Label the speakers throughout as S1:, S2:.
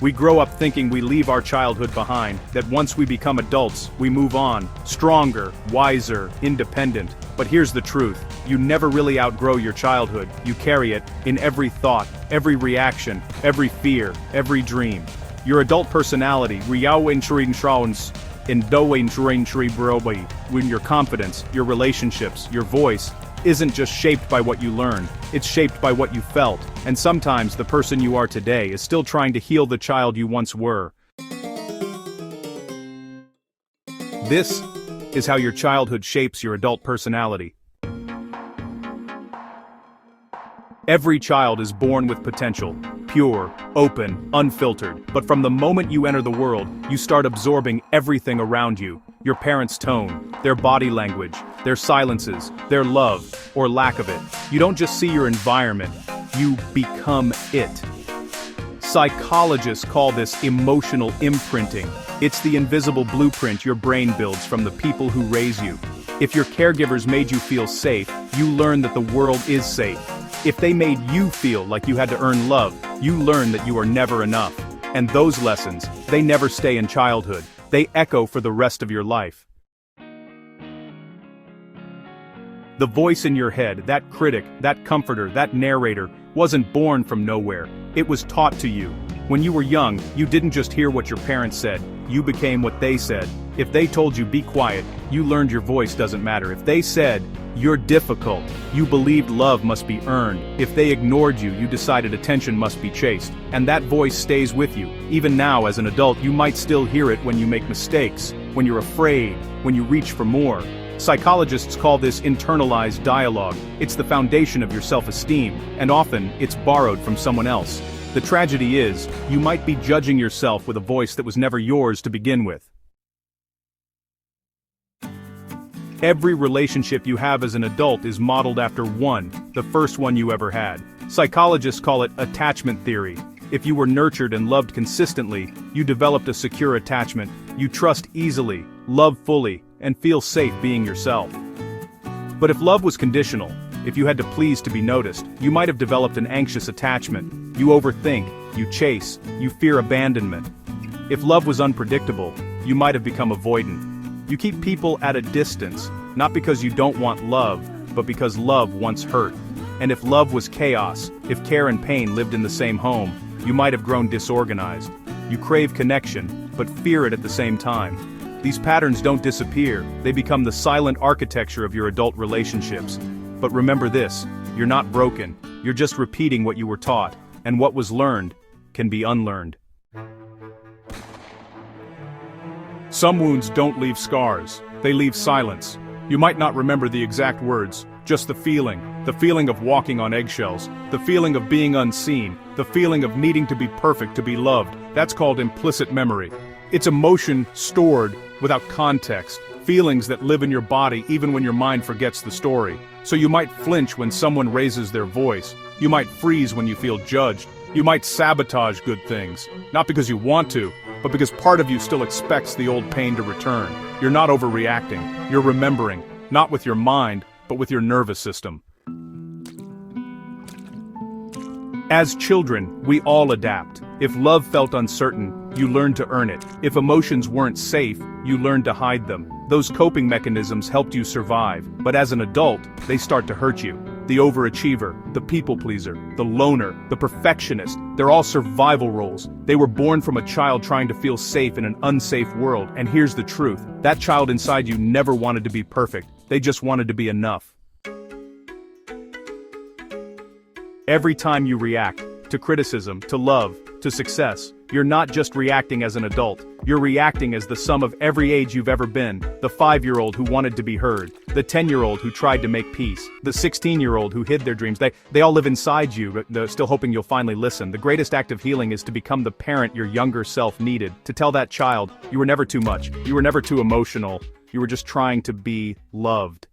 S1: We grow up thinking we leave our childhood behind, that once we become adults, we move on, stronger, wiser, independent. But here's the truth, you never really outgrow your childhood, you carry it, in every thought, every reaction, every fear, every dream. Your adult personality, when your confidence, your relationships, your voice, isn't just shaped by what you learned, it's shaped by what you felt, and sometimes the person you are today is still trying to heal the child you once were. This is how your childhood shapes your adult personality. Every child is born with potential, pure, open, unfiltered, but from the moment you enter the world, you start absorbing everything around you. Your parents' tone, their body language, their silences, their love, or lack of it. You don't just see your environment, you become it. Psychologists call this emotional imprinting. It's the invisible blueprint your brain builds from the people who raise you. If your caregivers made you feel safe, you learn that the world is safe. If they made you feel like you had to earn love, you learn that you are never enough. And those lessons, they never stay in childhood. They echo for the rest of your life. The voice in your head, that critic, that comforter, that narrator, wasn't born from nowhere. It was taught to you. When you were young, you didn't just hear what your parents said, you became what they said. If they told you be quiet, you learned your voice doesn't matter. If they said, you're difficult, you believed love must be earned. If they ignored you, you decided attention must be chased. And that voice stays with you. Even now, as an adult, you might still hear it when you make mistakes, when you're afraid, when you reach for more. Psychologists call this internalized dialogue. It's the foundation of your self-esteem, and often, it's borrowed from someone else. The tragedy is, you might be judging yourself with a voice that was never yours to begin with. Every relationship you have as an adult is modeled after one, the first one you ever had. Psychologists call it attachment theory. If you were nurtured and loved consistently, you developed a secure attachment. You trust easily, love fully, and feel safe being yourself. But if love was conditional, if you had to please to be noticed, you might have developed an anxious attachment. You overthink, you chase, you fear abandonment. If love was unpredictable, you might have become avoidant. You keep people at a distance, not because you don't want love, but because love once hurt. And if love was chaos, if care and pain lived in the same home, you might have grown disorganized. You crave connection, but fear it at the same time. These patterns don't disappear, they become the silent architecture of your adult relationships. But remember this, you're not broken, you're just repeating what you were taught, and what was learned can be unlearned. Some wounds don't leave scars, they leave silence. You might not remember the exact words, just the feeling of walking on eggshells, the feeling of being unseen, the feeling of needing to be perfect to be loved. That's called implicit memory. It's emotion stored without context, feelings that live in your body even when your mind forgets the story. So you might flinch when someone raises their voice, you might freeze when you feel judged, you might sabotage good things, not because you want to, but because part of you still expects the old pain to return. You're not overreacting, you're remembering, not with your mind, but with your nervous system. As children, we all adapt. If love felt uncertain, you learned to earn it. If emotions weren't safe, you learned to hide them. Those coping mechanisms helped you survive, but as an adult, they start to hurt you. The overachiever, the people pleaser, the loner, the perfectionist, they're all survival roles. They were born from a child trying to feel safe in an unsafe world, and here's the truth. That child inside you never wanted to be perfect, they just wanted to be enough. Every time you react, to criticism, to love, to success, you're not just reacting as an adult, you're reacting as the sum of every age you've ever been. The 5-year-old who wanted to be heard, the 10-year-old who tried to make peace, the 16-year-old who hid their dreams. They all live inside you, but they're still hoping you'll finally listen. The greatest act of healing is to become the parent your younger self needed, to tell that child, you were never too much, you were never too emotional, you were just trying to be loved.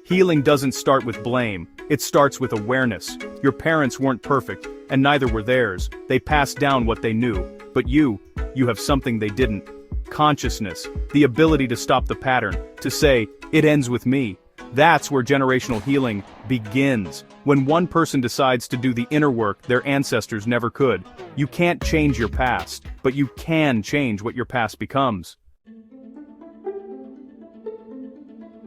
S1: Healing doesn't start with blame, it starts with awareness. Your parents weren't perfect, and neither were theirs. They passed down what they knew. But you have something they didn't. Consciousness, the ability to stop the pattern, to say, it ends with me. That's where generational healing begins. When one person decides to do the inner work their ancestors never could. You can't change your past, but you can change what your past becomes.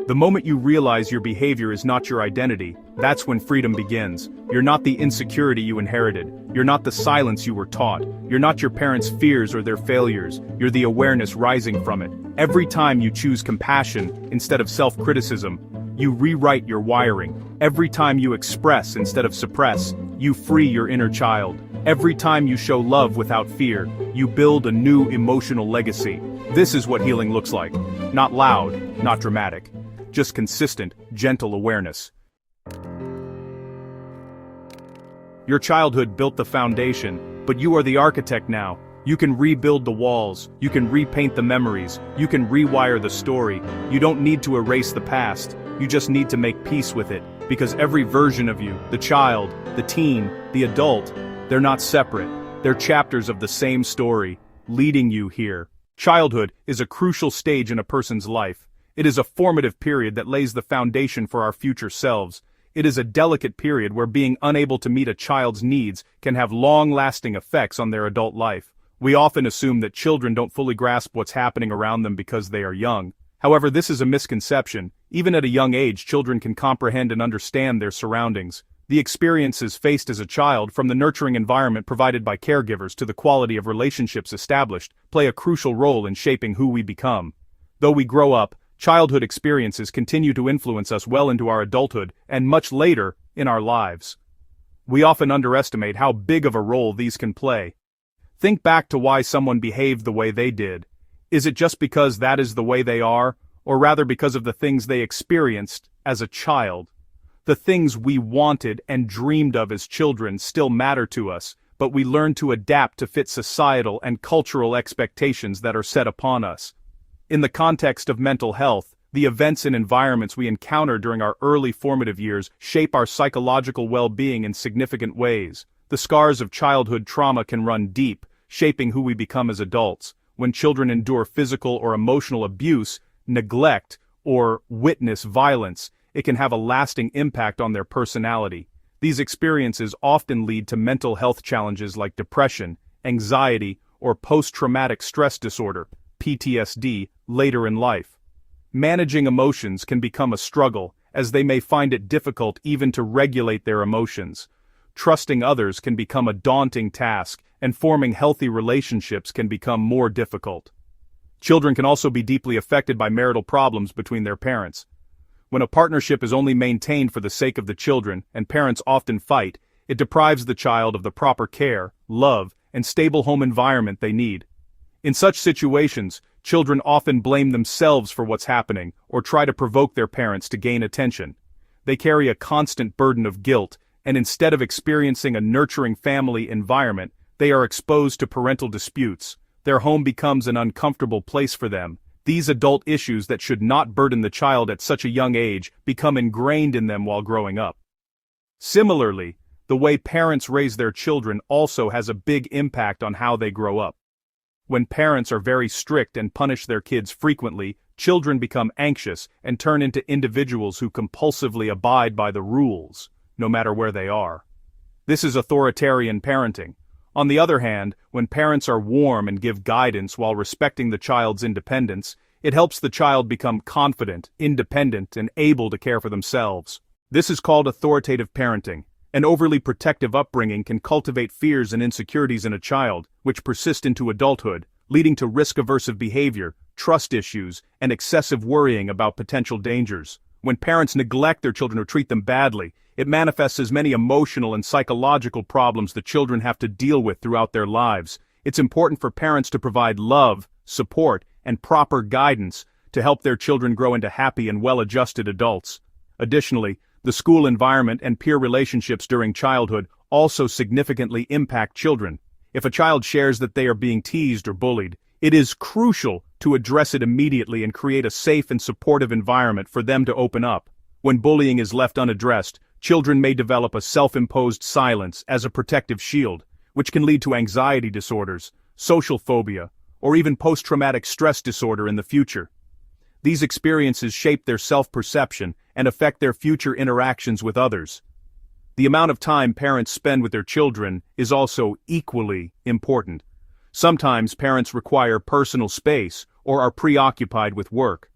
S1: The moment you realize your behavior is not your identity, that's when freedom begins. You're not the insecurity you inherited. You're not the silence you were taught. You're not your parents' fears or their failures. You're the awareness rising from it. Every time you choose compassion instead of self-criticism, you rewrite your wiring. Every time you express instead of suppress, you free your inner child. Every time you show love without fear, you build a new emotional legacy. This is what healing looks like. Not loud, not dramatic. Just consistent, gentle awareness. Your childhood built the foundation, but you are the architect now. You can rebuild the walls, you can repaint the memories, you can rewire the story. You don't need to erase the past, you just need to make peace with it, because every version of you, the child, the teen, the adult, they're not separate. They're chapters of the same story, leading you here. Childhood is a crucial stage in a person's life. It is a formative period that lays the foundation for our future selves. It is a delicate period where being unable to meet a child's needs can have long-lasting effects on their adult life. We often assume that children don't fully grasp what's happening around them because they are young. However, this is a misconception. Even at a young age, children can comprehend and understand their surroundings. The experiences faced as a child, from the nurturing environment provided by caregivers to the quality of relationships established, play a crucial role in shaping who we become. Though we grow up, childhood experiences continue to influence us well into our adulthood and much later in our lives. We often underestimate how big of a role these can play. Think back to why someone behaved the way they did. Is it just because that is the way they are, or rather because of the things they experienced as a child? The things we wanted and dreamed of as children still matter to us, but we learn to adapt to fit societal and cultural expectations that are set upon us. In the context of mental health, the events and environments we encounter during our early formative years shape our psychological well-being in significant ways. The scars of childhood trauma can run deep, shaping who we become as adults. When children endure physical or emotional abuse, neglect, or witness violence, it can have a lasting impact on their personality. These experiences often lead to mental health challenges like depression, anxiety, or post-traumatic stress disorder, PTSD, later in life. Managing emotions can become a struggle, as they may find it difficult even to regulate their emotions. Trusting others can become a daunting task, and forming healthy relationships can become more difficult. Children can also be deeply affected by marital problems between their parents. When a partnership is only maintained for the sake of the children, and parents often fight, it deprives the child of the proper care, love, and stable home environment they need. In such situations, children often blame themselves for what's happening, or try to provoke their parents to gain attention. They carry a constant burden of guilt, and instead of experiencing a nurturing family environment, they are exposed to parental disputes. Their home becomes an uncomfortable place for them. These adult issues that should not burden the child at such a young age become ingrained in them while growing up. Similarly, the way parents raise their children also has a big impact on how they grow up. When parents are very strict and punish their kids frequently, children become anxious and turn into individuals who compulsively abide by the rules, no matter where they are. This is authoritarian parenting. On the other hand, when parents are warm and give guidance while respecting the child's independence, it helps the child become confident, independent, and able to care for themselves. This is called authoritative parenting. An overly protective upbringing can cultivate fears and insecurities in a child, which persist into adulthood, leading to risk-aversive behavior, trust issues, and excessive worrying about potential dangers. When parents neglect their children or treat them badly, it manifests as many emotional and psychological problems the children have to deal with throughout their lives. It's important for parents to provide love, support, and proper guidance to help their children grow into happy and well-adjusted adults. Additionally, the school environment and peer relationships during childhood also significantly impact children. If a child shares that they are being teased or bullied, it is crucial to address it immediately and create a safe and supportive environment for them to open up. When bullying is left unaddressed, children may develop a self-imposed silence as a protective shield, which can lead to anxiety disorders, social phobia, or even post-traumatic stress disorder in the future. These experiences shape their self-perception and affect their future interactions with others. The amount of time parents spend with their children is also equally important. Sometimes parents require personal space or are preoccupied with work.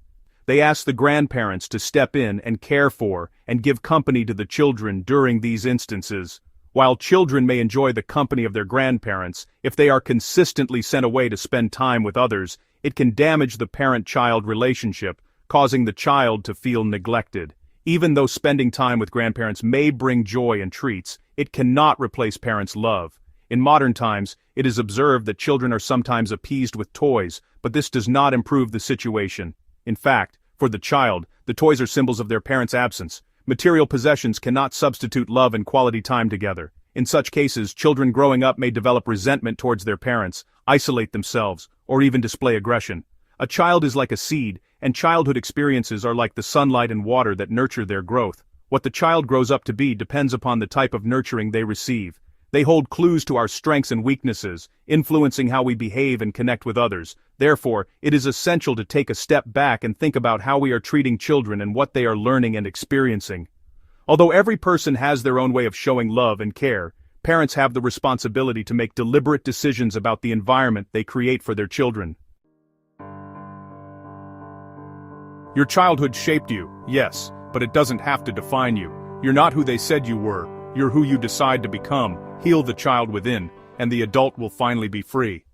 S1: They ask the grandparents to step in and care for and give company to the children during these instances. While children may enjoy the company of their grandparents, if they are consistently sent away to spend time with others, it can damage the parent-child relationship, causing the child to feel neglected. Even though spending time with grandparents may bring joy and treats, it cannot replace parents' love. In modern times, it is observed that children are sometimes appeased with toys, but this does not improve the situation. In fact, for the child, the toys are symbols of their parents' absence. Material possessions cannot substitute love and quality time together. In such cases, children growing up may develop resentment towards their parents, isolate themselves, or even display aggression. A child is like a seed, and childhood experiences are like the sunlight and water that nurture their growth. What the child grows up to be depends upon the type of nurturing they receive. They hold clues to our strengths and weaknesses, influencing how we behave and connect with others. Therefore, it is essential to take a step back and think about how we are treating children and what they are learning and experiencing. Although every person has their own way of showing love and care, parents have the responsibility to make deliberate decisions about the environment they create for their children. Your childhood shaped you, yes, but it doesn't have to define you. You're not who they said you were, you're who you decide to become. Heal the child within, and the adult will finally be free.